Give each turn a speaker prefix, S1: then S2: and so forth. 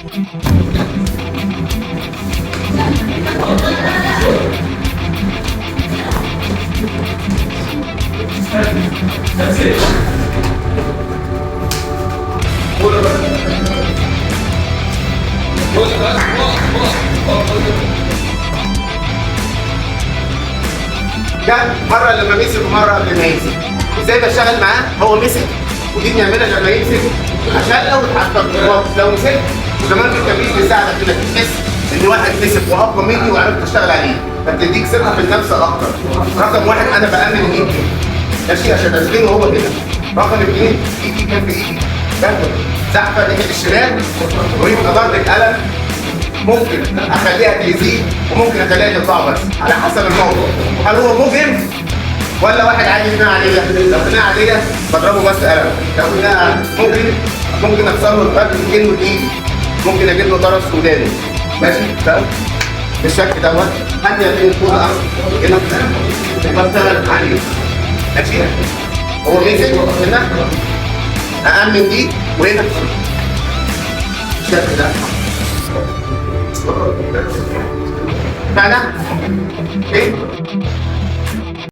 S1: جد مره لما مسك ومره قبل ما يمسك. ازاي بشتغل معاه؟ هو مسك ودي بنعملها لما يمسك عشان لو اتحطت لو مسك. وكمان في التمرين بيساعدك انك تحس ان واحد مسك واقوى مني وعرفت اشتغل عليه، فبتديك ثقه في النفس اكتر. رقم واحد انا بامن ايدي ماشي عشان اسكنه هو كده. رقم اثنين ايدي كان في ايدي باخد زحفه ناحيه الشمال ويبقى ضرب القلم ممكن اخليها تزيد وممكن اخليها تطلع بس على حسب الموضوع. هل هو مجرم ولا واحد عادي خناقه عاديه؟ لو خناقه عاديه بضربه بس قلم، لو خناقه ممكن اكسر له الفك بكلمه ايدي، ممكن اجيب له طرف سوداني ماشي تمام بالشكل دوت. هدي فين الطول اصلا هنا بشتغل عليه ماشي. هو مسك هنا أأمن دي وهنا بالشكل ده فانا ايه